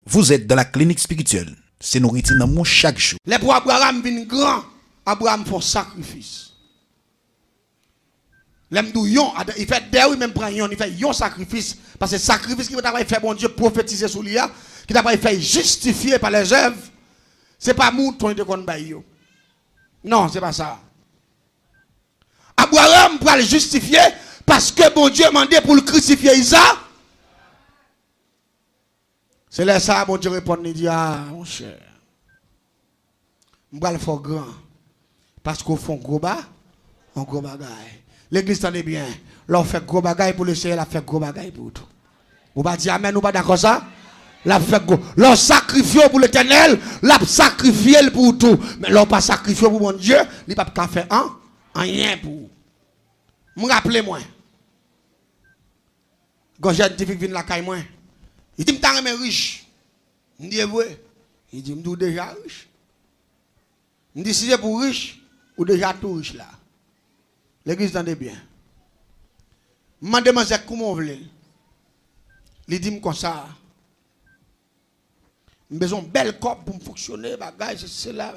Vous êtes dans la clinique spirituelle. C'est nous retenons chaque jour. Les pour Abraham viennent grand, Abraham fait sacrifice. L'aime d'où il fait des même prend il fait un sacrifice parce que sacrifice qui va faire bon Dieu prophétiser sur lui qui t'a fait justifier par les œuvres. C'est pas mouton de kon bay yo. Non, c'est pas ça. Abraham pour le justifier parce que bon Dieu m'a demandé pour le crucifier Isaac. C'est là ça bon Dieu répond il dit ah mon cher. M'bral faire grand parce qu'on fait gros bagaille. L'église tendez bien. L'on fait gros bagaille pour le Seigneur, la fait gros bagaille pour tout. Vous pas dire amen ou pas d'accord ça? La fait gros. L'on sacrifie pour l'Éternel, la sacrifier pour tout. Mais l'on pas sacrifié pour mon Dieu, il pas qu'à faire rien pour. Me rappelez moi. Quand j'ai une vient la caille moi. Il dit m'ta remè riche. Il dit vrai. Il dit m'dou déjà riche. Il dit si c'est pour riche ou déjà tout riche là. L'église tendez bien. M'a demandé comment vous voulez. Il dit comme ça. J'ai besoin de bel corps pour fonctionner, bagage, c'est là.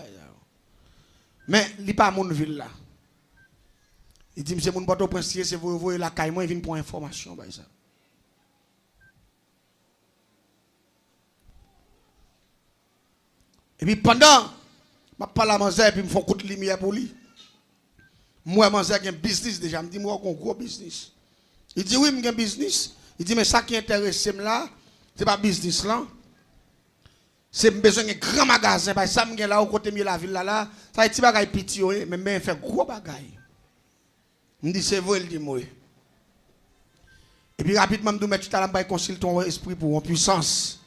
Mais il n'est pas mon ville là. Il dit, c'est mon bateau princier, c'est vous voyez la caille, moi, il vient pour information. Ça. Et puis pendant, je parle à Manzé, et puis je fais un coup de lumière pour lui. Moi, Manzé, j'ai un business déjà. Je me dis, moi, j'ai un gros business. Il dit, oui, j'ai un business. Il dit, mais ça qui intéresse là, ce n'est pas business là. C'est besoin d'un grand magasin. Parce que ça, je là, au côté de la ville là, ça, c'est un petit bagage, mais je fais gros bagage. Je me dis, c'est vrai, il dit, moi. Et puis rapidement, je me dis, tu as consulter ton esprit pour une puissance.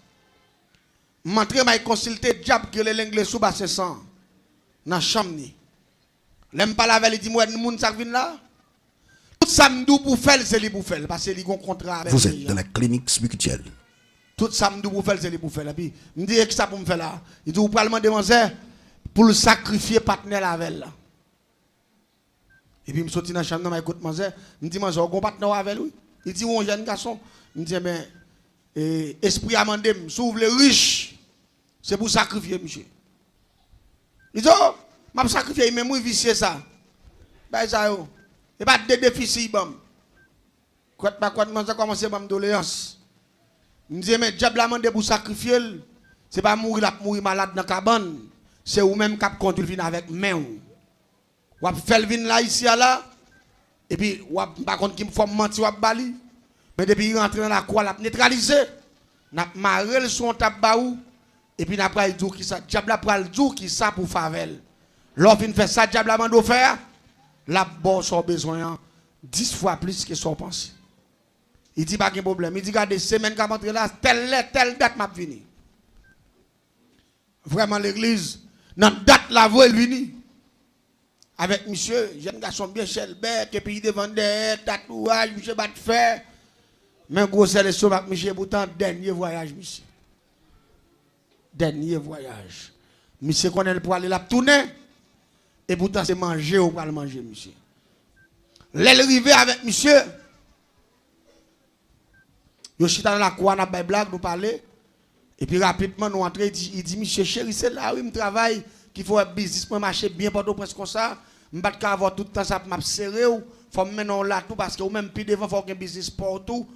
Je vais consulter le diable qui est l'anglais sous basse sang. Dans la chambre. L'aime pas la veille, il dit, moi, le monde ça vient là. Tout ça, je pour faire, c'est lui pour faire. Parce que il a un contrat avec Vous êtes dans la clinique spirituelle. Tout ça, je pour faire, c'est lui pour faire. Et puis, je me dis, qu'est-ce que ça pour me faire là? Il dit, vous pouvez me demander pour le sacrifier partenaire avec là. Et puis, je me suis dans la chambre, je écoute Manzé. Je me dis, Manzé, vous avez un partenaire avec lui? Il dit, oui, jeune garçon. Je me dis, mais, esprit a demandé, si vous voulez riche, c'est pour sacrifier, monsieur. Il dit, oh, je vais sacrifier, mais moi, vicier ça. Ben, ça, yo. Et pas de déficit, bon. Quand je commence à me doléance. Je me dis, mais diable a demandé pour sacrifier, c'est pas mourir malade dans la cabane. C'est vous-même qui conduit avec main. Ou fait le vin là, ici, là. Et puis, ou pas contre qui me fait mentir, ou bali. Mais depuis qu'il rentre dans la cour, il a neutralisé. Il a marré son tabac. Et puis, il a pris le jour qui ça. Diable a pris le jour qui ça pour favel. Lorsqu'il fait ça, diable a demandé faire. La bosse a besoin 10 fois plus que son pensée. Il dit pas de problème. Il dit, regardez, semaine qui va rentrer là, telle date m'a venu. Vraiment, l'église, dans date là, vous elle venu. Avec monsieur, jeune garçon bien chelbec, et puis il devant des tatouages, monsieur bat faire. Mais gros, c'est le somme monsieur, pourtant, dernier voyage, monsieur. Dernier voyage. Monsieur connaît pour aller la tourner. Et pourtant, c'est manger ou pas le manger, monsieur. L'arrivée avec monsieur. Yo chita dans la cour, on a des blagues, nous parler. Et puis rapidement, nous entrons, il dit, monsieur chéri, c'est là où il travaille, qu'il faut un business pour marcher bien pendant presque comme ça. Je ne peux pas avoir tout le temps ça pour m'abserrer. Il faut me mettre là tout parce que même plus devant, il faut un business pour tout.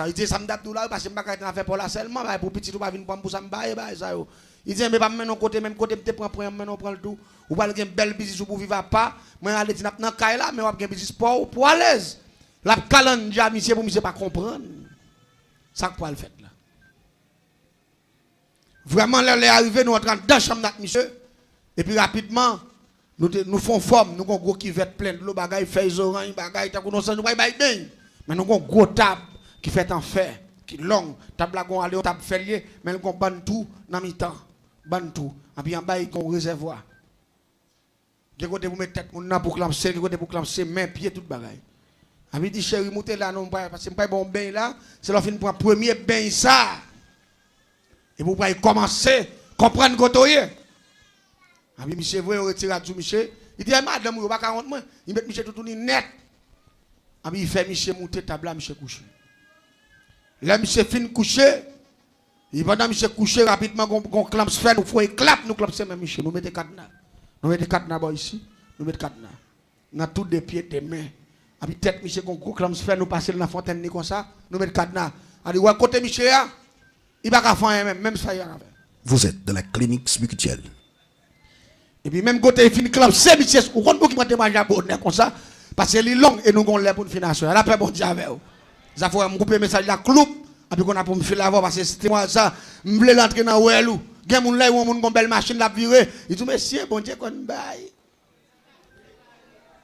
Il dit, ça me date tout là, parce que je ne peux pas faire pour là seulement, pour petit, tu vas venir pour ça me bailler. Il dit, mais pas me mettre côté, même côté, je prends le tout. Ou pas un bel business pour vivre pas. Moi, je vais dans le cas là, mais on va un business pour à l'aise. La calendrier, monsieur, pour monsieur pas comprendre. Ça quoi le fait là. Vraiment, là, les arrivés, nous entrons dans la chambre de monsieur. Et puis rapidement, nous faisons forme, nous avons un gros qui va être plein de l'eau, bagaille, feuilles oranges, bagaille, nous avons bien. Mais nous avons un gros table qui fait en fer, qui est long. Table là, on a table ferrier, mais nous avons ban tout dans mi-temps. Ban tout. Et puis en bas, il y a un réservoir. De côté pour mettre tête, pour clamser, de côté pour clamser, main, pied, toute bagaille. Et puis il dit, chérie, montez là, non, parce que je ne pas bon bain là, c'est là fin pour un premier bain ça. Et vous pouvez commencer à comprendre côté. Ah oui, monsieur, vous retirez tout, monsieur. Il dit, madame, vous ne pouvez pas moi. Il met monsieur tout net. Ah oui, il fait monsieur monter table là, monsieur coucher. Là, monsieur fin coucher. Et pendant monsieur couché rapidement, on clamp fait, nous faut clap, nous clap c'est même monsieur, nous mettons cadenas. Nous mettons cadenas ici, nous mettons cadenas. Dans tous des pieds, des mains. Et puis tête monsieur, qu'on clamp fait, nous passer dans la fontaine comme ça, nous mettons cadenas. Alors, ouais, côté monsieur, il va pas faire même ça. Vous êtes dans la clinique spirituelle. Et puis même côté il finit clamp, c'est monsieur, on compte qui m'a démarré à bonheur comme ça, parce que c'est long et nous avons l'air pour une financer. La paix, bon Dieu avec vous. Ça faut me couper message la cloupe. Et puis qu'on a pour me faire la voix parce que c'était moi ça, je voulais l'entrer dans Ouelou. Il y a des gens là où on a une belle machine la virer. Il dit monsieur, bon Dieu, qu'on baille.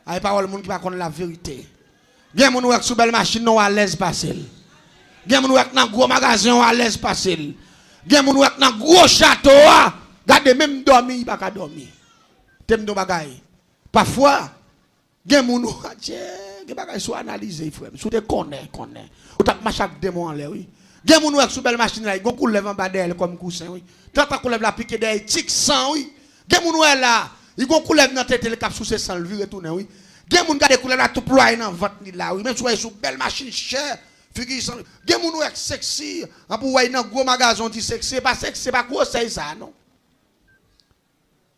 Il n'y a pas de monde qui va connaître la vérité. Il y a des gens qui ont une belle machine à l'aise passer. Il y a des gens qui ont un gros magasin à l'aise passer. Il y a des gens qui ont un gros château. Regardez, même dormir, il n'y a pas de dormir. T'aimes de bagaille. Parfois, il y a des gens qui sont analysés, frère. Si tu connais. Ou tu as chaque démon en l'air, oui. Il y a des gens qui ont une belle machine là, ils ont coulé en bas d'elle comme coussin, oui. Tant qu'on lève la pique d'elle, tic sang, oui. Il y a des gens qui là, ils ont coulé dans la tête, le cap sous ses sang, le virer tourner, oui. Il y a des gens qui ont coulé là, tout ployé dans le ventre là, oui. Même si vous avez une belle machine chère, figure, il y a des gens qui sont sexy, pour voir dans un gros magasin, on dit sexy, c'est pas gros, c'est ça, non.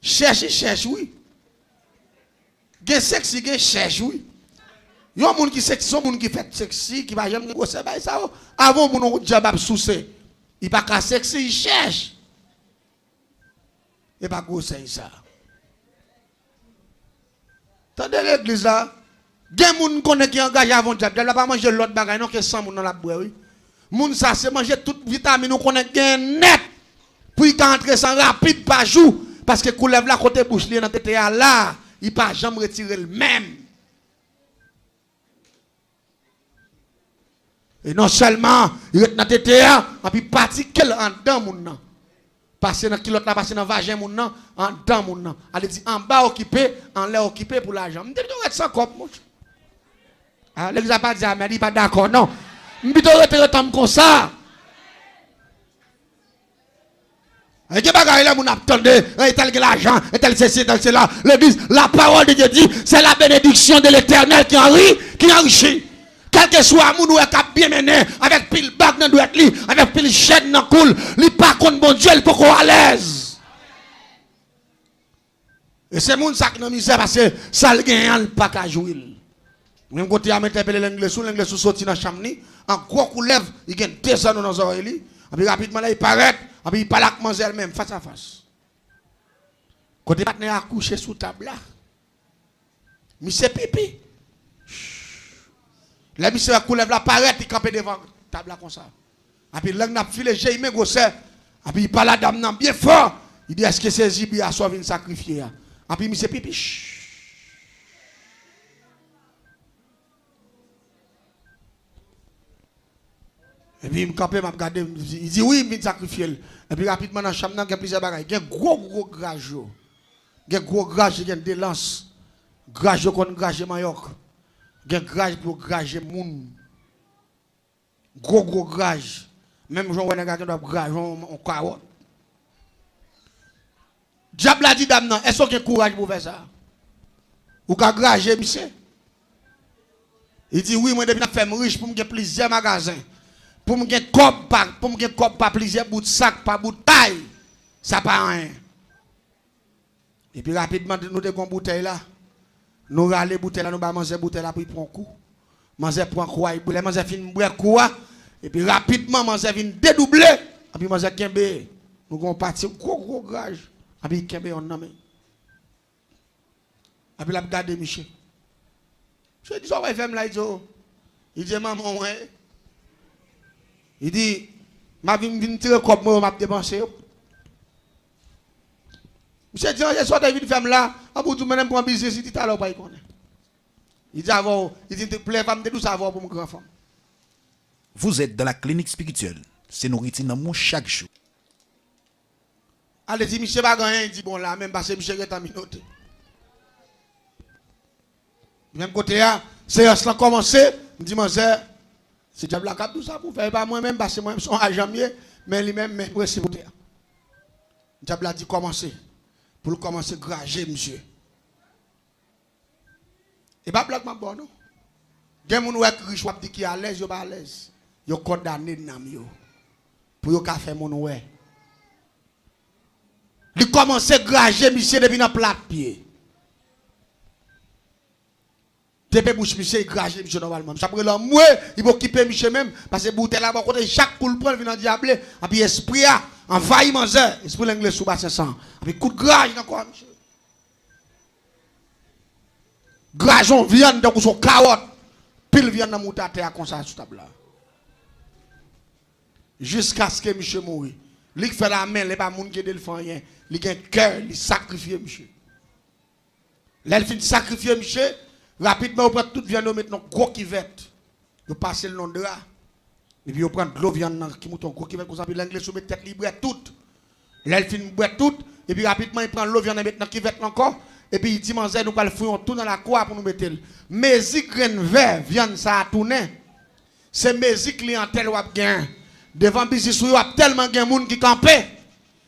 Cherche, oui. Il y a sexy, il y a cherche, oui. Il y a des gens qui sexy, des gens qui fait sexy, qui va jamais négocier ça. Avant, mon diable souci. Il pas qu'à sexy, il cherche. Il pas négocier ça. Tendez l'église là. Des gens qui sont engagés avant diable, il pas manger l'autre bagaille, non, que 100 moun dans la boue, oui. Moun ça, c'est manger toute vitamine, nous connaît net. Puis il entre sans rapide par jour. Parce que coulève la côté bouche, il est dans tête là, il pas jamais retirer le même. Et non seulement, il est dans tête et puis parti quel en dedans moun. Passer dans kilote là, passer dans vagin moun en dedans moun. Elle dit en bas occupé, en l'air occupé pour l'argent. Me dit on reste sans cop moun. Ah, l'exa pas dit mais il pas d'accord non. Me dit rester comme ça. Et que bagaille là, mon attendez, et tel que l'argent, et tel ceci, tel cela. L'église, la parole de Dieu dit, c'est la bénédiction de l'Éternel qui enrichit. Quel que soit mon ou cap bien mené, avec pile bague dans doit li, avec pile chaîne dans coule, li pas contre bon Dieu, il peut qu'on à l'aise. Et c'est mon sac dans misère parce que ça le gagne pas qu'à jouer. Même côté à mettre l'anglais sous sorti dans chambre ni, en gros coup lève, il gagne 2 ans dans nos oreilles. Et puis rapidement là il paraît. Et puis il parle avec mademoiselle même, face à face. Quand le partenaire a couché sous table là, monsieur pipi. La monsieur a coulé la parette, il campé devant la table là comme ça. Et puis là, il a filé, j'ai aimé gosser. Et puis il parle à la dame bien fort. Il dit, est-ce que c'est Zibi à sauver une sacrifier? Et puis monsieur pipi. Et puis il me campé, m'a regardé, il dit oui, il me sacrifier. Et puis rapidement dans la chambre, il y a plusieurs bagages. Il y a gros grage. Il y a gros grage, il y a des lances. Grage contre grage Mayoc. Il y a grage pour grage moun. Gros grage. Même Jean René qui doit grage en carotte. Diable a dit dame non, est-ce qu'il y a courage pour faire ça? Ou qu'à grager monsieur? Il dit oui, moi depuis faire riche pour me faire plusieurs magasins. Pour me gagner cop pas plusieurs bouts de sac, pas bout de taille. Ça pas rien. Et puis rapidement nous avons une bouteille là. Nous râler bouteille là, nous allons manger bouteille là pour prendre un coup. Manger prend quoi, il manger fin boire quoi. Et puis rapidement manger vient dédoubler. Et puis manger kembe. Nous allons partir gros grage. Et puis kembe on nomme. Et puis la regarder Michel. Je dis ça va faire là il dit maman ouais. Il dit, ma vie vient tirer comme moi, m'a dépensé. Monsieur dit, je suis David femme là, à bout de même pour un business, il dit, alors pas y connaît. Il dit, avant, il dit, plaît, femme, de tout savoir pour mon grand femme. Vous êtes dans la clinique spirituelle. C'est nourriture dans mon chaque jour. Allez, dit, monsieur pas gagné, il dit, bon là, même parce que monsieur est en minute. Même côté là, c'est cela commencé, il dit, monsieur, c'est diable la cap tout ça pour faire pas moi-même parce que moi son agent mieux mais lui-même mais pour c'est diable a dit commencer pour commencer grager monsieur et pas blague ma bon non gen moun wè riche wap di ki à l'aise yo pas à l'aise yo condamné nam yo pour yo faire mon ouais. Il commence à grager monsieur depuis dans plat pied. Depuis bouche monsieur grager monsieur normalement. Ça prend l'homme il faut quitter monsieur même parce que bouteille là côté chaque coup le prend vient diable et puis esprit a envahi manzeur, esprit l'anglais sous bas 500. Et puis coup de grage encore monsieur. Grajon viande dans son carotte, pile viande dans moutarde à comme ça sur table là. Jusqu'à ce que monsieur mourit. Lui fait la main, les pas moun qui le fait rien. Il a un cœur, il sacrifie monsieur. Là il finit sacrifier monsieur, rapidement on prend toute viande maintenant gros kivette. Vous passez le nom de là. Et puis on prend de l'eau viande qui mouton gros kivette comme ça puis l'anglais soumet tête libre toute. Là il finit boire toute et puis rapidement il prend l'eau viande maintenant kivette encore. Et puis il dit manzer nous pas le fouillon tout dans la cour pour nous mettre. Mézi grain vert viande ça a tourné. C'est mézi clientèle ou a gain. Devant business ou a tellement gain monde qui campait.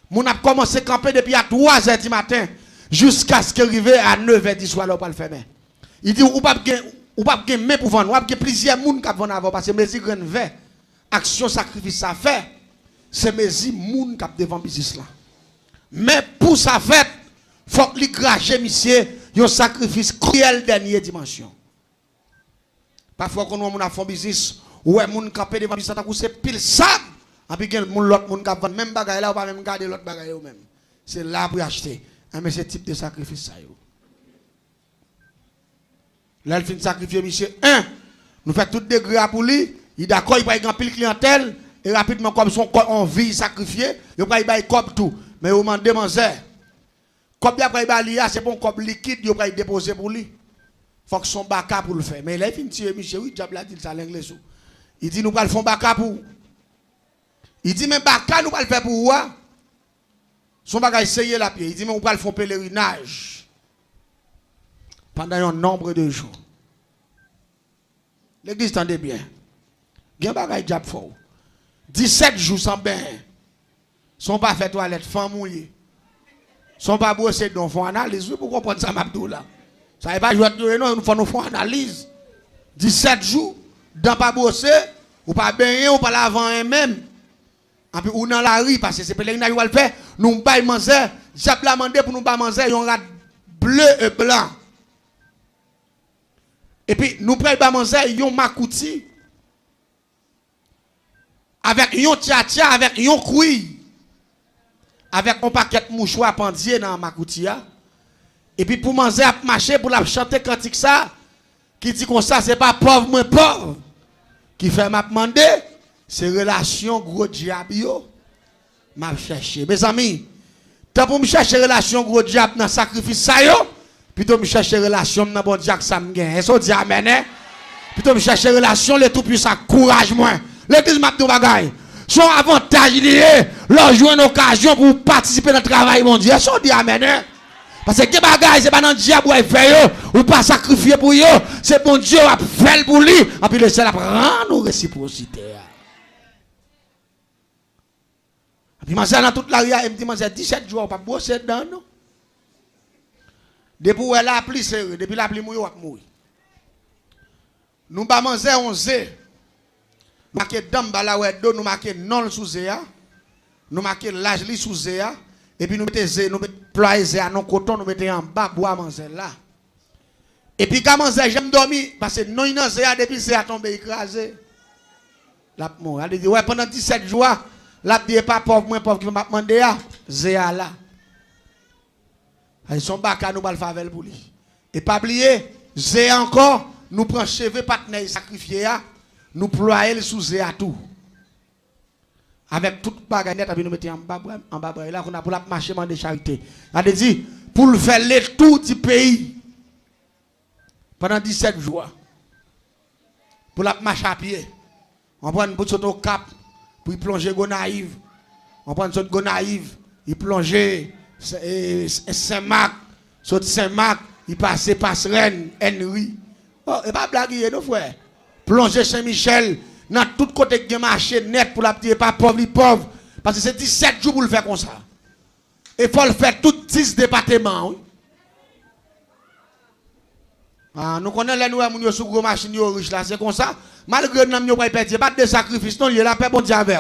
Moun a commencé à camper depuis à 3h du matin jusqu'à ce qu'il arrive à 9h du soir là pas le faire. Il dit ou pas gain mais pour vendre, ou pas plusieurs monde qui vendre avant parce que mézi grain vert action sacrifice ça fait. C'est mézi monde qui devant business là. Mais pour ça fait faut que les grager, monsieur, un sacrifice cruel dernière dimension. Parfois, quand on a fait business, ou est moun campé devant business, c'est pile sable. Et puis, l'autre moun qui vend même bagaille là, ou pas même garder l'autre bagaille ou même. C'est là pour acheter. Mais c'est type de sacrifice ça. Là, il finit de sacrifier, monsieur. Nous faisons tout degré pour lui. Il est d'accord, il va y avoir pile clientèle. Et rapidement, comme son envie sacrifier, il va y avoir tout. Mais il m'a demandé. Comme il y a c'est bon comme liquide, il va déposer pour lui. Il faut que son baka pour le faire. Mais là, il finit de tuer monsieur, oui, diable a dit ça l'anglais. Il dit nous pas le faire baka pour. Il dit mais baka nous pas le faire pour quoi? Son bagage essayer la pied. Il dit mais nous pas le faire pèlerinage. Pendant un nombre de jours. L'église tendez bien. Il y a un bagage diable fort. 17 jours sans bain. Son pas fait toilette, femme mouillée. Son pas brosser donc font analyse pour comprendre ça m'abdou là. Ça n'est pas jouer non, nous font analyse. 17 jours dans pas brosser ou pas baigner ou pas laver même. Et puis ou dans la rue parce que c'est pèlerinage va le faire, nous pas manger, j'ai la mandé pour nous pas manger un rat bleu et blanc. Et puis nous pas manger un makouti avec un tia avec un couille. Avec un paquet de mouchoirs pendier dans ma coutia. Et puis pour manger à marcher pour la chanter cantique ça qui dit comme ça c'est pas pauvre moins pauvre qui fait m'a demander c'est relation gros diable yo m'a chercher mes amis tant pour me chercher relation gros diable dans sacrifice ça yo plutôt me chercher relation dans bon diable ça me gagne est-ce dit amen plutôt me chercher relation le tout puissant courage moins l'église m'a dit bagaille son avantage lié leur jouer une occasion pour participer dans le travail mon Dieu son dit amen parce que bagaille c'est pas dans diable ou fait ou pas sacrifier pour eux c'est bon Dieu a fait pour lui et puis le ciel a prendre réciprocité et puis manger dans toute la rue et me dit manger 17 jours pas bosser dedans non depuis elle a appelé sérieux depuis la pluie mouille mourir nous pas manger 11 marqué dame bala ouais do nous marqué non sous zéa nous marqué l'âge li sous zéa et puis nous mettez zé nous mettez ployer zéa non coton nous mettez en bas bois manger là et puis quand manger j'aime dormir parce que non non zéa depuis zéa tombé écrasé la mort elle dit ouais pendant 17 jours la dit pas pauvre moins pauvre qui m'a demandé à zéa là ils sont baka nous pas faveur pour lui et pas oublier zéa encore nous prend cheveux partenaire sacrifié nous ployer sous à tout avec toute bagarre net nous mettons en bas là qu'on a pour la marcher de charité a dit pour le faire le tour du pays pendant 17 jours pour la marcher à pied on prend une bouteille au cap pour y plonger Gonaïve on prend une Gonaïve il plonger Saint-Marc saute Saint-Marc il passe Passerelle Henry oh et pas blaguer nos frères plonger Saint-Michel dans tout côté qui marché net pour la petite pas pauvre parce que c'est 17 jours pour le faire comme ça et faut le faire tout 10 départements oui. Ah, nous connaissons les nouveaux moun sur gros machine riche là c'est comme ça malgré nous pas perdre pas de sacrifice non il la paix bon Dieu avec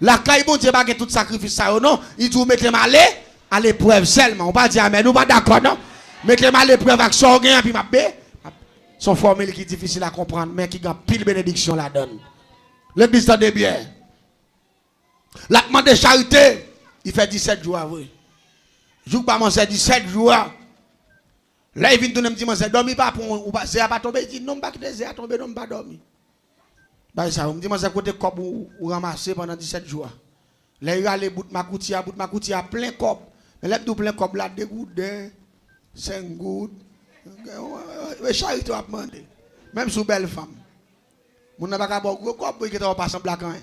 La caille bon Dieu pas tout sacrifice ça non, il dit mettez-moi à l'épreuve seulement. On pas dire amen, nous pas d'accord non. Mettez-moi à l'épreuve avec son gain puis m'a son formule qui est difficile à comprendre mais qui a pile bénédiction la donne. L'église de bien. La demande de charité, il fait 17 jours oui. Jour pas manger 17 jours. Là il vient donner me dit manger dormi pas pour ou pas c'est pas tomber, il dit non pas quitter c'est tomber non pas dormi. Bah ça on me dit manger côté corps ou ramasser pendant 17 jours. Là il aller bout ma coutia plein corps. Mais là tout plein corps là 2 gouttes, 5 gouttes. Charité a demandé. Même sous belle femme. Mon n'a pas bon gros corps qui est pas en black hein.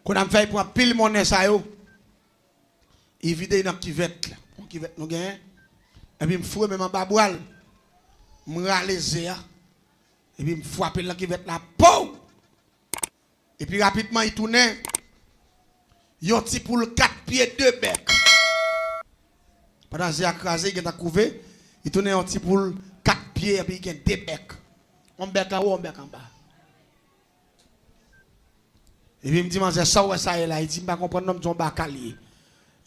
Quand on fait pour pile monnaie ça yo. Il vide dans cuvette là. Cuvette nous gagne. Et puis me fouet même en bas boile. Me ralaiser et puis me frapper dans cuvette là. Pou! Et puis rapidement il tourne. Yon petit poule 4 pieds 2 bec. Pendant j'ai écrasé il a couvé, il tourne un petit poule 4 pieds et puis il a 2 bec. On bec en haut, on bec en bas. Et puis il me dit, man, ça ouais ça est là. Il dit, je ne comprends pas, je ne bacalier.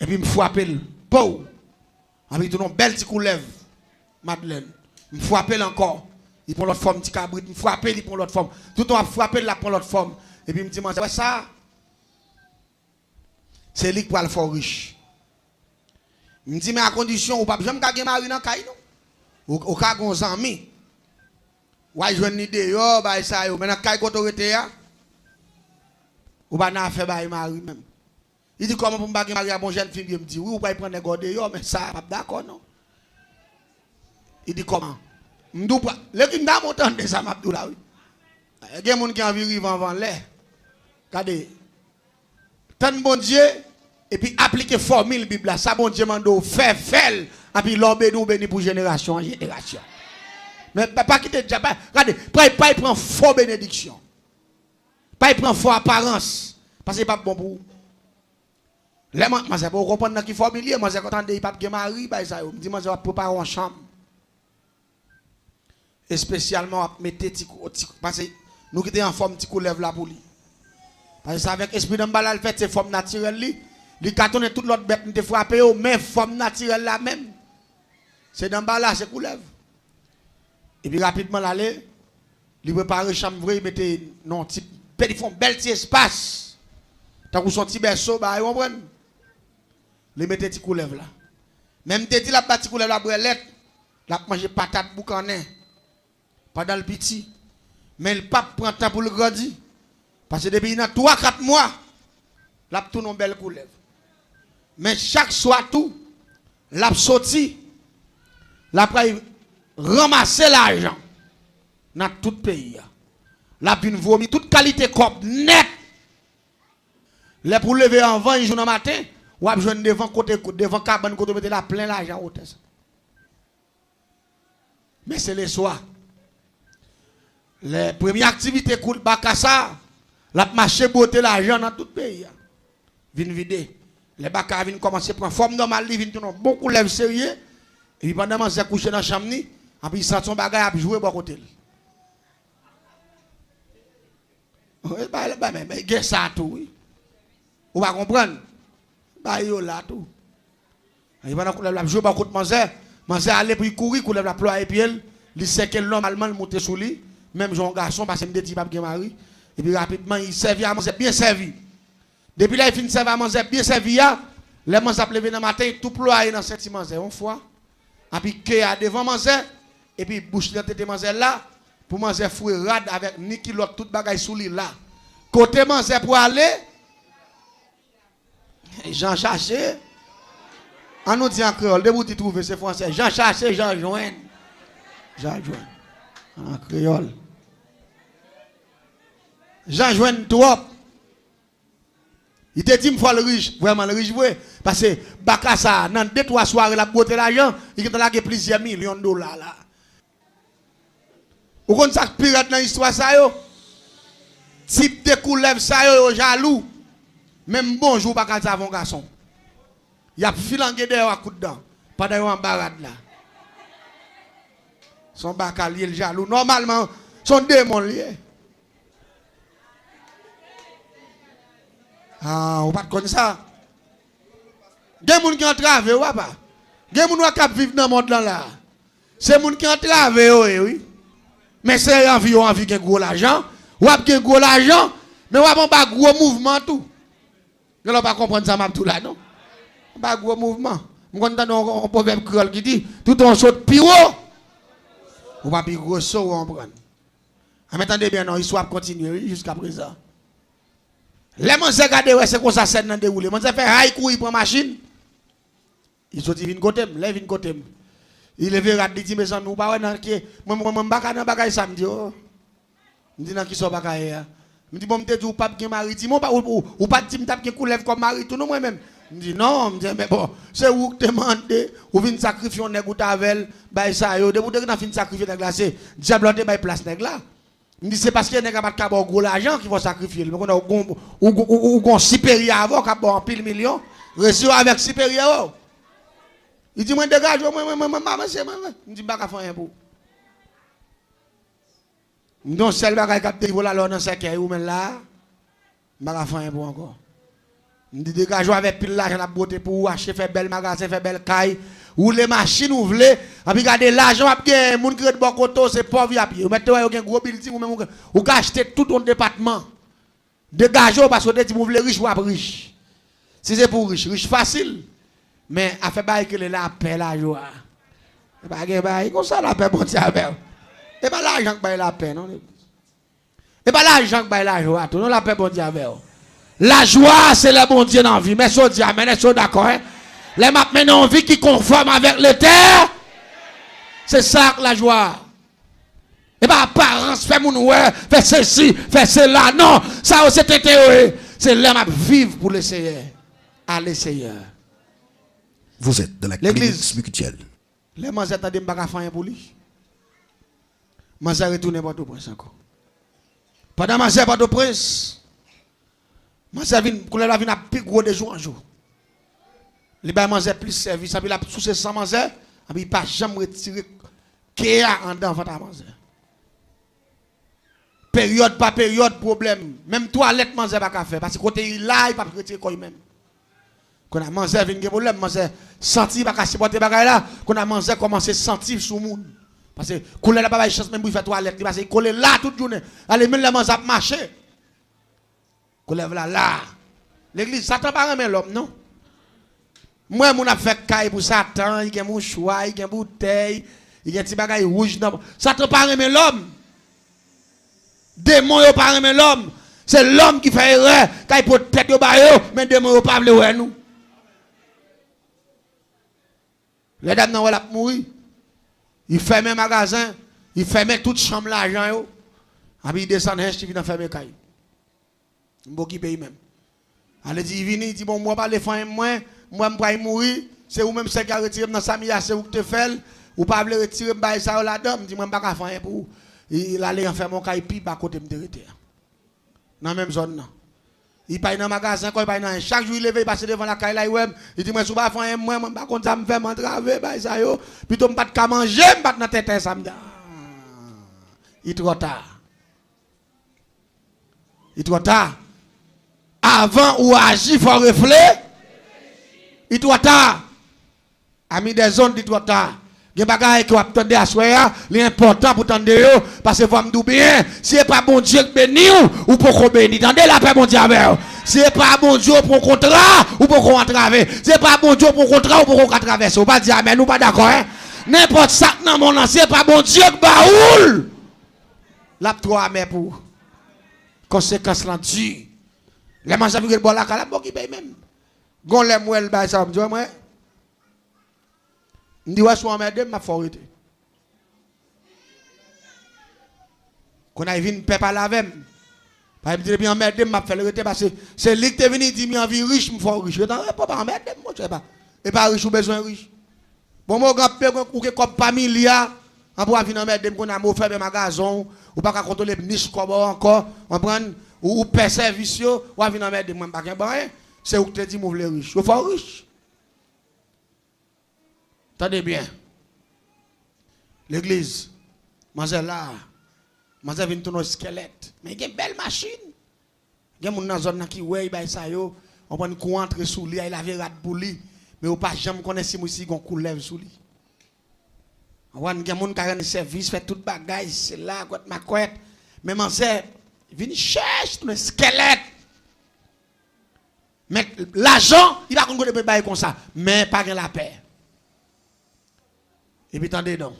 Et puis il me frappe le pou. Et puis il tourne un bel petit coup lèvre, Madeleine. Il me frappe encore. Il prend l'autre forme, petit cabrit. Il me frappe, il prend l'autre forme. Tout le temps, il frappe, il prend l'autre forme. Et puis il me dit, man, ouais ça. C'est lui qui va le faire riche. Il me dit, mais à condition, ou pas, je ne vais pas marier dans le caille, non? Ou cas gon ami. Ouais, je une idée, yo, bah ça yo, mais dans caille autorité ya. Ou pas n'a fait bah mari même. Il dit comment pour me marier à bon jeune fille, il me dit oui, ou pas prendre des gars yo, mais ça pas d'accord non. Il dit comment? M'dou pas, le qui n'a montant de ça m'abdou là oui. Il y a des gens qui ont envie de vivre avant l'air. Regardez. Tant bon Dieu et puis appliquer formule Bible là, ça bon Dieu mando faire et puis l'obé nous béni pour génération en génération. Mais pas quitter déjà pas. Regardez, pas prend faux bénédiction. Pas prend faux apparence parce que pas bon pour. Les moi c'est pour comprendre qui familier, moi c'est quand il pas de mari, bah ça me dit moi je vais préparer en chambre. Et spécialement mettre parce que nous qui en forme petit coup lève la pour lui. Parce que avec esprit d'emballage fait c'est forme naturelle li. Li cartonne toute l'autre bête te frapper mais forme naturelle la même. C'est d'emballage c'est coulève. Et puis rapidement l'aller, il prépare chambre vrai, il mettait non type petit fond bel petit espace. Tant que son petit berceau bah vous comprenez. Il mettait petit coulève là. Même te dit la petit coulève la brelette, la manger patate boucanin. Pas dans le petit. Mais le pape prend temps pour le grandir. Parce que depuis 3-4 mois, la tourne une belle coulève. Mais chaque soir tout, la sorti, la ramasser l'argent dans tout le pays. La vin vomi toute qualité cop net. Les pour lever en vent, ils jouent dans le matin, ou à jouer devant côté devant cabane côté mettre la plein l'argent au test. Mais c'est le soir. Les premières activités cool bakassa, la marché beauté l'argent dans tout le pays. Vin vider. Les baka viennent commencer à prendre forme normale, ils viennent beaucoup lève sérieux. Et puis pendant que j'ai couché dans la chambre, et puis il sent son bagage à jouer à côté. Mais il y a ça tout, oui. Vous va comprendre? Bah, il y a là tout. Et pendant que la jouer à côté de Manzé allait pour courir, pour la ploie et puis il sait que l'homme allemand monte sur lui, même jeune garçon, parce que me dit pas que mari. Et puis rapidement, il servait à Manzé bien servi. Depuis là, il finit de servir à Manzé bien servi. Les Manzé a levé dans le matin, tout ployé dans cette Manzé, une fois. Et puis, qu'il y a devant Manzé, et puis bouche de tête Manzé là, pour Manzé fouet rad avec Niki l'autre, tout bagaille sous lui là. Côté Manzé pour aller, Jean cherché, on nous dit en créole, dès que vous trouvez c'est français, Jean cherché, Jean joigne. Jean joigne. En créole. Jean joigne trop. Il te dit, il faut le riche, vraiment le riche, parce que Bakassa, dans 2-3 soirées, la beauté l'argent, il a plusieurs millions de dollars là. Vous connaissez ça pirate dans l'histoire ça yo? Type de coulève ça yo jaloux. Même bonjour Bakassa avant garçon. Il a filangué derrière à coup de dent. Pas d'ailleurs en barade là. Son bacalier le jaloux. Normalement, son démon lié. Ah, on pas connaître ça. Des gens qui ont travaillé, ou pas? Des gens qui vivent dans le monde là. C'est des gens qui ont travaillé, oui. Mais c'est envie de gros l'argent. Ou de gros l'argent, mais ou pas gros mouvement tout. Vous ne pas comprendre ça, tout là, non? Pas gros mouvement. Je comprends un proverbe créole qui dit tout on saute piro. Ou pas plus gros saut, on prend. Attendez bien, non, l'histoire continue jusqu'à présent. Les gens regardent, ouais, c'est comme ça, c'est dans déroulé. Les gens fait haïkou, il prend machine. Il sortit vin côté, là vin côté. Il est venu il dit mes amis, ou pas dans qui moi baka dans bagay samedi. Me dit dans qui sont bagay là. Me dit bon me dit ou pas qui mari, dit ou pas dit me tape qui coulève comme mari tout non moi même. Me dit non, me dit mais bon, c'est où que demandé ou vinn sacrifier on nèg ou tavel, bay ça yo, depuis que dans fin sacrifier nèg là c'est diable te bay place nèg là. Me dit c'est parce que nèg a pas de gros l'argent qui va sacrifier. Mais on ou supérieur avant qui a bon pile million, reçu avec supérieur. Il dit, moi, dégage, moi, monsieur, je dis, pas faire un pour. Donc, celle qui a été volé dans ce cas, ou même là, je ne vais pas faire un pour encore. Je dis, dégage, avec pile l'argent, la beauté pour acheter, faire bel magasin, faire belle caille, ou les machines, ou voulez, et puis regardez l'argent, il y a des gens qui ont de bon côté, c'est pauvre à pied. Vous mettez un gros building, ou achetez tout ton département. Dégagez, parce que vous dites, vous voulez riche ou pas riche. Si c'est pour riche, riche facile. Mais à faire bail que la paix, la joie. Et pas que bail comme ça la paix bon Dieu avec. Et pas l'argent que bail la paix non. Et pas l'argent que bail la joie tout non la paix bon Dieu avec. La joie c'est le bon Dieu dans la vie. Mais so Dieu amen, est-ce d'accord hein? Les m'a maintenant en vie qui conforme avec le terre. C'est ça la joie. Et pas apparence fait mon ouais, fait ceci, fait cela. Non, ça c'est théorie. C'est l'homme à vivre pour le Seigneur. Allez Seigneur. Vous êtes dans la clinique spirituelle. Les gens attendent de me faire pour lui. Je vais retourner à Port-au-Prince encore. Pendant que je vais à Port-au-Prince, je vais à plus gros de jour en jour. Les gens mangent plus service, puis la sous sans manger, et puis pas jamais retirer Kéa en dedans avant manger. Période par période, problème. Même toilette manger pas faire parce que côté là, il pas retirer quoi même. Qu'on a mangé avec un problème, mangé senti pas casser porter bagay là, qu'on a mangé commencer sentir sous monde. Parce que coller là pas chance même pour faire toilette, parce que coller là toute journée. Allez même le manger à marcher. Coller là. L'église Satan pas remet l'homme non. Moi mon a fait caille pour Satan, il y a mon choix, il y a bouteille, il y a petit bagay rouge non. Satan pas remet l'homme. Démon yo pas remet l'homme. C'est l'homme qui fait erreur, quand il peut tête yo ba yo, mais démon yo pas vle nous. Les dames n'ont pas mourir. Il ferme un magasin, il ferme toute chambre l'argent. Et puis il descend, il vient fermer caille. Il qui paye même. Elle dit, il dit, bon, moi, pas les femmes, moi, je vais mourir. C'est vous même qui a retiré dans sa c'est vous qui te faites. Ou pas le retirer, ça la dame. Je dis, moi, je ne vais pas faire pour vous. Il allait faire mon caille, puis à côté de me retirer. Dans la même zone. Il paye dans le magasin, quand il paye dans chaque jour, il lève, il passe devant la caille là, il dit, moi, je ne vais pas faire moi, je ne vais pas faire m'entraver, ça yo. Plutôt, je ne vais pas manger, je ne vais pas dans tête, ça me dit. Il est trop tard. Il est trop tard. Avant ou agir, il faut réfléchir. Il est trop tard. Ami des zones, il est trop tard. Il y a des choses qui attendent à soi, l'important pour tendre parce que vous me dites bien, si ce n'est pas bon Dieu qui bénit ou pour qu'on bénisse, tendez la paix, bon Dieu avec vous. Si ce n'est pas bon Dieu pour un contrat ou pour qu'on traverse, si ce n'est pas bon Dieu pour un contrat ou pour qu'on traverse, vous ne pas dire amen, nous pas d'accord, hein? N'importe ça dans mon nom, si ce n'est pas bon Dieu qui baoule, la trois mais pour conséquence là-dessus. Les gens qui bon la cala, qui paye même. Gon les mouelles, ça me dit, moi. Je dis, ouais, soit m'aider, m'a forité. Quand on a vu une peuple à la veine, par exemple, je m'aider, m'a fait le rete parce que c'est lui qui est venu dire, mais envie riche, me faut riche. Je dis, pas m'aider, moi, je sais pas. Et pas riche ou besoin riche. Bon, moi, grand-père, ou que comme famille, on peut venir m'aider, qu'on a fait des magasins, ou pas qu'à contrôler niche comme encore, on prend, ou paie service, ou à venir m'aider, moi, pas qu'un bon, c'est où que tu dis, moi, je veux riche. Je veux riche. Attendez bien. L'église, Manger là. Manger vient tourner squelette. Mais il y a une belle machine. Il y a des gens qui ouais bah ça yo, on prend coup entre sous lui, il avait rat pour lui, mais on pas jamais connaît si moi si gon coulève sous lui. On il y a des gens qui ont service fait toute bagaille, c'est là quand ma couette. Mais manger vient chercher le squelette. Mais l'argent, il va qu'on de bailler comme ça, mais pas la paix. Et puis attendez donc.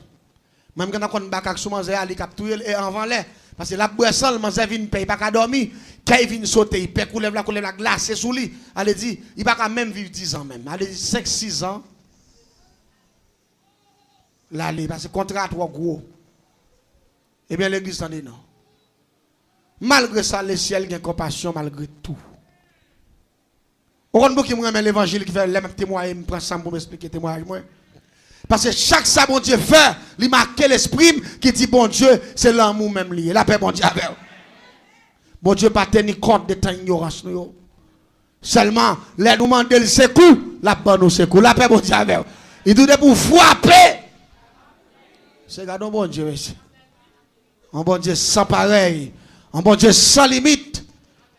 Même quand on a un sous manger ali capturer et avant l'air parce que la boisson manger vient paye pas qu'à dormir, quand il vient sauter, il peut couler la glace sous lui. Elle dit, il pas quand même vivre 10 ans même. Elle dit 5 6 ans. Là parce que contrat trop gros. Eh bien l'église t'en dit non. Malgré ça le ciel a compassion malgré tout. On compte qui me remet l'évangile qui fait les mêmes témoignages, me prend ça pour m'expliquer témoignage moi. Parce que chaque ça bon Dieu fait, il marque l'esprit qui dit bon Dieu, c'est l'amour même lié. La paix bon Dieu avec. Bon Dieu pas tenir compte de ta ignorance nous. Seulement les nous demander le secours, la bonne nous secours. La paix bon Dieu avec. Il doit pour frapper. C'est gardons bon Dieu ici. Un bon Dieu sans pareil, un bon Dieu sans limite,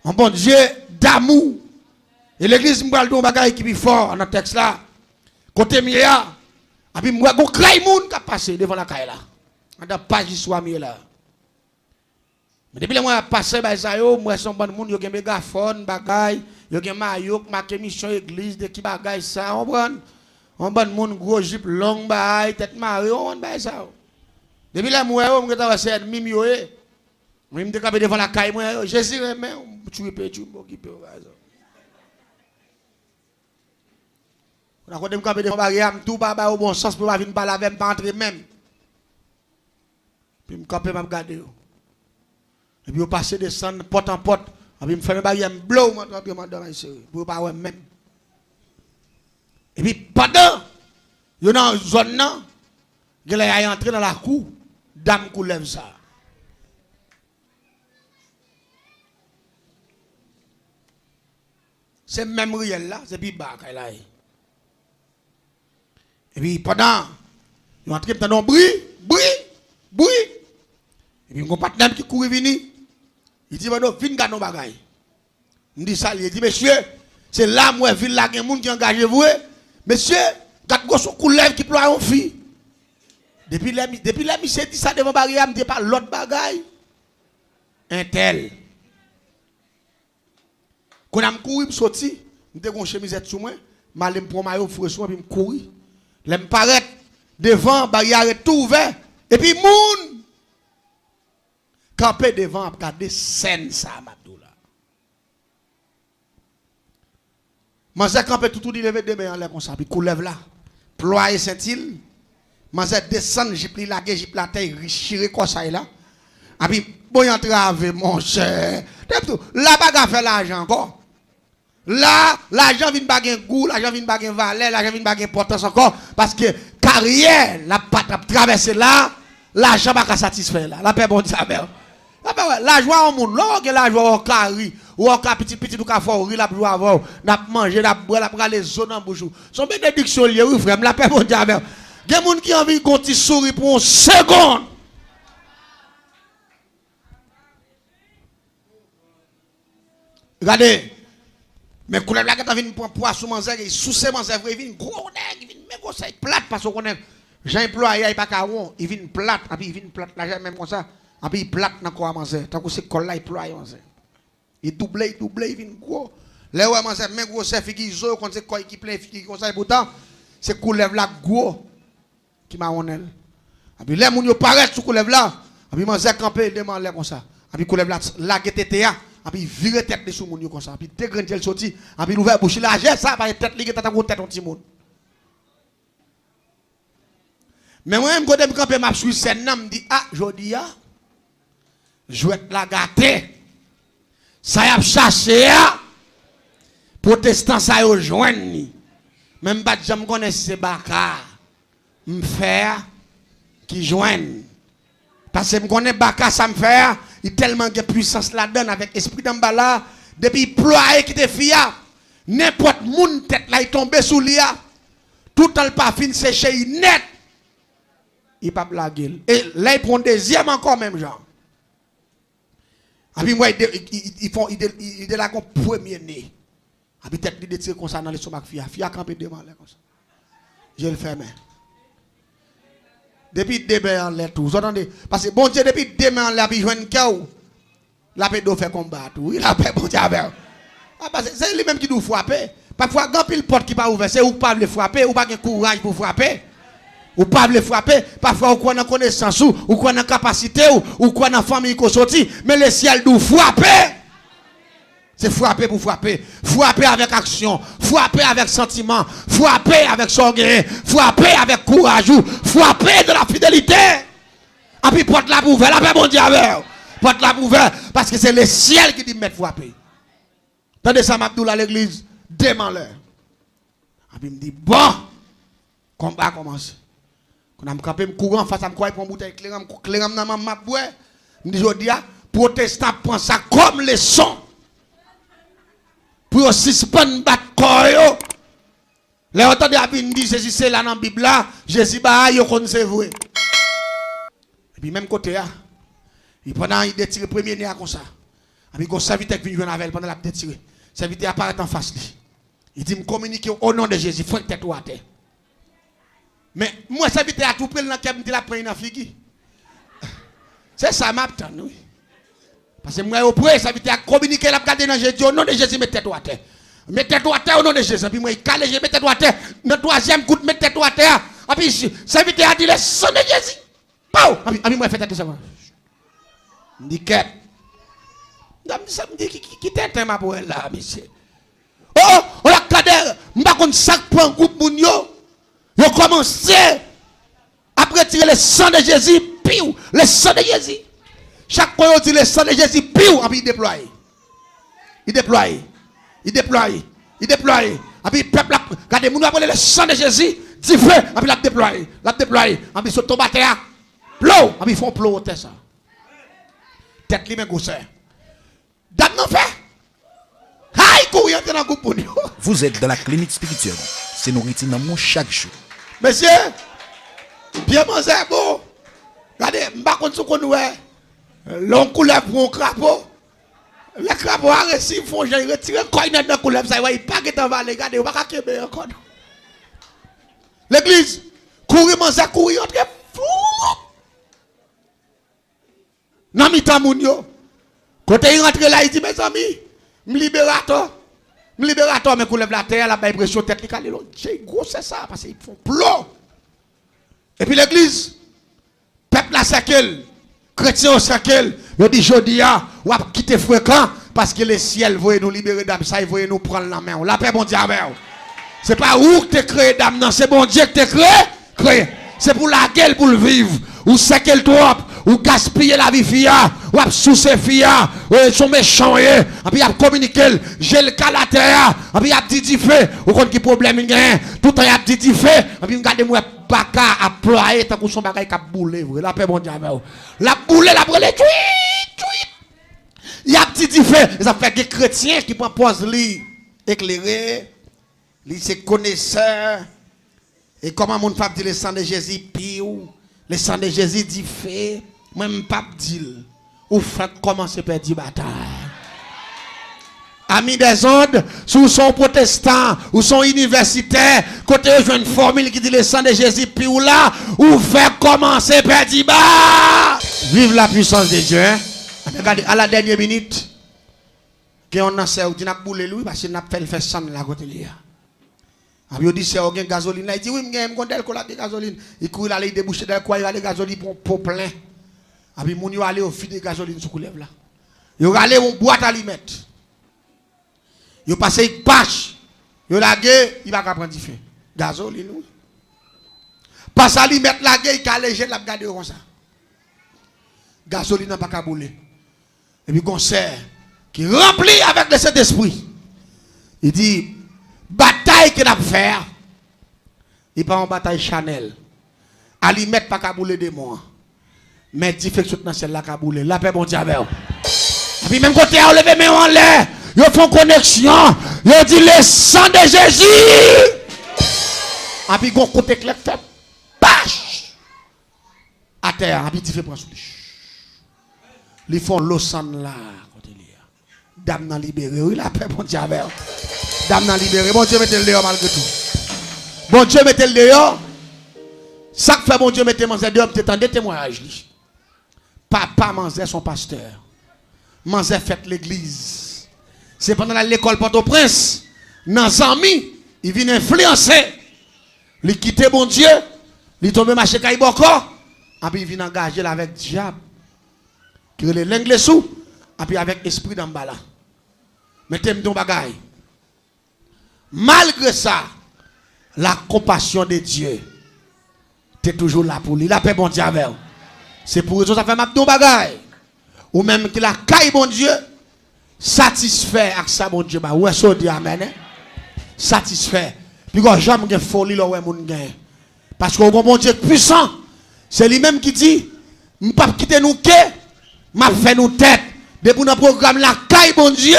un bon Dieu d'amour. Et l'église me parle d'un bagage qui est fort dans le texte là. Côté Mia. Et puis, moi, je crains moun qui a passé devant la caille là. On a pas d'histoire là. Mais depuis que moi, je passé, moi, je suis un bon monde, je suis un mégaphone, bagay, je suis un maillot, je suis mission église, de qui bagay ça, on prend. Un bon monde, gros jupe, long bagay, tête marée, on prend ça. Depuis là, moi, je suis un peu mimi, je suis devant la caille, moi, je suis un peu, je suis un peu, on a quand même devant barrière, tout pas au bon sens pour pas venir parler avec pas entrer même. Puis me camper m'a regarder. Et puis on passe descendre porte en porte, et puis me fermer barrière, me blow moi dans ici pour pas ouais même. Et puis pendant yo dans zone là, il est entré dans la cour, dame coulève ça. C'est même réel là, c'est puis bas là. Et puis pendant, ils ont entré dans un bruit. Et puis mon partenaire qui court venir, il dit, viens garder nos bagailles. Il dit ça, il dit, monsieur, c'est là, moi, ville là, il y a des gens qui engagent vous. Monsieur, quand vous avez coulève qui ploie en fille. Depuis là, monsieur dit ça devant barrière, il ne dit pas l'autre bagaille. Un tel. Quand je couru, je sorti, je suis une chemisette sur moi, je prends ma maillot, je suis courir. Je me paraît devant, barrière est tout ouvert. Et puis, moun, campé devant, regarder scène ça, Mabdoula. Manzé campé tout, il lève des mains en l'air comme ça, puis coulève là. Ployer Saint-Il. Manzé descend, j'ai pris la gueule, j'ai pris la terre, richiré comme ça, là. Et puis, bon, y entrave, mon cher. La bagarre fait l'argent encore. Là, l'argent vient baguer goût, l'argent vient baguer valeur, l'argent vient baguer importance encore. Parce que carrière, la patte traverser là, l'argent va pas satisfaire là. La paix bon Dieu. La joie au monde, là, la joie au carré, ou au petit, ou au fort, la joie avant, n'a manger, n'a boire, n'a prendre les zones en bouche. Son bénédiction liée, oui, frère, la paix bon Dieu. Il y a des gens qui ont envie de continuer sourire pour une seconde. Regardez. Mais quand la gâte vient pour poisson manger, il sous ses manger, il vient gros nèg, il vient mégo ça plate parce qu'on est Jean employé il pas caron, il vient plate, et puis il vient plate là même comme ça, et puis il plate dans quoi manger, tant que c'est col là il employé manger. Il double, il vient gros. Là où manger même gros c'est figi zo quand c'est quoi qui plein figi comme ça et pourtant c'est coulève là gros qui m'a honnel. Et puis les moun yo paraît sous coulève là, et puis manger camper demande là comme ça. Et puis coulève là la GTTA. Et puis virer tête de sous moun comme ça, puis dégrandir le sorti, et puis l'ouvert bouche là, j'ai ça par tête ligue tête en tête petit monde. Mais moi même quand me camper m'a suivre scène me dit ah jodi a jouet la gâté. Ça y a cherché a protestant ça yo joindre. Même pas jamais connais c'est Bakar. Me faire qui joigne. Parce que me connais Bakar ça me fait il tellement de puissance là-dedans avec esprit d'emballa depuis ployer qui te fia n'importe moun tête là il tombe sous lia tout le pas fin séché net il pas blaguer. Et là, il prend deuxième encore, même genre. Et puis, moi, il est là comme premier né. Et puis, tête, il tire comme ça dans les somacs, fille a campé devant là, comme ça. Je le ferme. Depuis demain en l'air, tout. Vous entendez? Parce que bon Dieu, depuis demain en l'air, il joue un chaos. La paix doit faire combat, tout. Il a fait bon Dieu avec. C'est lui-même qui doit frapper. Parfois, quand il porte qui pas ouvert, c'est ou pas le frapper, ou pas de courage pour frapper. Ou pas le frapper, parfois ou quoi dans connaissance ou quoi dans capacité ou quoi dans famille qu'on sorti, mais le ciel doit frapper. C'est frapper pour frapper, frapper avec action, frapper avec sentiment, frapper avec sorgueil, frapper avec courage, frapper de la fidélité. Et puis porte la ouverte, la paix bon Dieu avec. Porte la ouverte parce que c'est le ciel qui dit mettre frapper. Tandis ça m'abdoul à l'église, demain l'heure. Et puis il me dit bon, combat commence. Quand je campé, je cours en face, je prends une bouteille clairement dans ma boue. Je dis, je dis, protestant prend ça comme leçon. Pour suspendre battre corps. Les autres de dit, Jésus c'est là dans la Bible là, Jésus bah yo connaît c'est vrai. Et puis même côté là, il pendant il détire premier nez comme ça. Et puis il serviteur qui vient jouer avec pendant la détire. Serviteur apparaît en face lui. Il dit me communiquer au nom de Jésus, faut tête ou à terre. Mais moi, ça vite à tout près, je me dis la prendre une figue. C'est ça, ma petite, oui. Parce que moi, au près, ça vite à communiquer, la garder dans Jésus, au nom de Jésus, mettez-toi à terre. Mettez-toi à terre au nom de Jésus. Puis moi, il calme, mettez-toi à terre. Dans le troisième coup, mettez-toi à terre. Et puis, ça vite à dire le sang de Jésus. Pau! Et puis, moi, faites attention. Je me dis, qu'est-ce? Ça me dit, qui t'éteint ma poêle là, monsieur? Oh, on a cadé, je ne sais pas sac pour un groupe mounio. Ils ont commencé à retirer le sang de Jésus, piou, le sang de Jésus. Chaque fois qu'ils dit le sang de Jésus, piou, et puis ils déploient. Ils déploient. Ils déploient. Ils déploient. Et puis le peuple, regardez, nous avons le sang de Jésus, dit feu, et puis la déploie. La déploie. Et puis ils sont tombés à terre. Plou, et puis ils font plou au tête ça. Tête lui-même gosseur. Dame non fait. Aïe, courir dans le groupe. Vous êtes dans la clinique spirituelle. C'est nourriture dans mon chaque jour. Monsieur, bien manger bon. Regardez, je ne sais pas si vous avez l'on couleur pour un crapaud. Les crapauds a reçu, ils font retirer le coin dans la couleur. Ça va, il pas que dans vallée. Regardez, on va pas québer encore. L'église, courir, manger, courir, entre fou. Non, mais t'as moun yo. Quand il rentre là, il dit, mes amis, me libérateur. Me libérateur, mais qu'on lève la terre, la pression tête, c'est gros, c'est ça, parce qu'ils font plomb. Et puis l'église, peuple la sequel, chrétien au sequel, il dit, je dis, ou à quitter fréquent, parce que le ciel veut nous libérer d'âme, ça, il veut nous prendre la main. La paix, bon Dieu, c'est pas où que tu créé d'âme, non, c'est bon Dieu que tu créé. C'est pour la gueule, pour le vivre. Ou sequel trop, ou gaspiller la vie fia, ou sous ses fia, ou sont méchants, et puis il communiqué, j'ai le cas la terre, et puis il a dit fait, ou quand qui problème il y a, tout le temps il a dit fait, et puis regardez-moi, baka à ployer, tant que son bagage a boulé, la paix bon Dieu, la boule, la brûlé, il a dit fait, ça fait des chrétiens qui prennent pause li, éclairé, li c'est connaisseur, et comment mon pape dit le sang de Jésus, piou, le sang de Jésus dit fait, même pape dit, ou fait commencer par dire bataille. Amis des ondes, sous son protestant, ou son universitaire, côté je une formule qui dit le sang de Jésus, puis ou là, ou fait commencer par dire bah. Vive la puissance de Dieu. Hein? Regardez, à la dernière minute, qu'on a fait, on a boulé lui, parce qu'il n'a pas fait sang de la côté là. Il dit, c'est un gasoline. Il dit, oui, je vais gasoline. Il court là, il débouche dans le coin, il va aller gasoline pour plein. Et puis, il va aller au fil de gasoline sur le là. Il va aller au boîte à mettre. Il va passer une pâche. Il va laguer, il va prendre du feu. Gasoline, oui. Passe à lui mettre la gueule, il va alléger, il va garder comme ça. Gasoline n'a pas qu'à bouler. Et puis, concert qui rempli avec de cet esprit. Il dit, bataille que nous faire, il pas en bataille Chanel. À lui mettre pas kabouler de moi. Mais difficulté dans celle-là kabouler. La paix bon Dieu. Et puis même côté à lever mes en l'air, ils font connexion. Ils disent le sang de Jésus. Et puis côté clair fait bâche. à terre, et puis tu fais prendre sous lui. Ils font l'osan là. Dame n'a libéré, oui, la paix, bon Dieu, avec. Dame n'a libéré, bon Dieu, mettez le dehors malgré tout. Bon Dieu, mettez le dehors. Ça que fait bon Dieu, mettez Manzé dehors, peut-être des témoignages. Papa Manzé, son pasteur. Manzé fait l'église. C'est pendant l'école Port-au-Prince, dans Zami, il vient influencer. Il quitte bon Dieu, il tombe marché Kaiboko, et puis il vient engager avec le diable. Qui est l'anglais sous, et puis avec l'esprit d'en bas là. Mettez-moi ton bagaille. Malgré ça, la compassion de Dieu, tu es toujours là pour lui. La paix, bon Dieu, avec. C'est pour ça que ça fait ma ton bagaille. Ou même que la caille, bon Dieu, satisfait avec ça, bon Dieu. Ouais, ça dit amen. Satisfait. Puis quand jamais de folie, là, ouais, mon gars. Parce que bon Dieu puissant, c'est lui-même qui dit, je ne pas quitter nous que, m'a fait nous tête. Depuis notre programme, la caille, bon Dieu,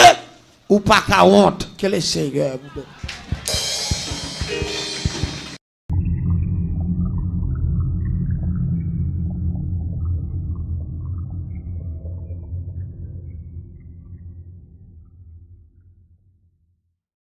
ou pas qu'à honte. Quel est Seigneur?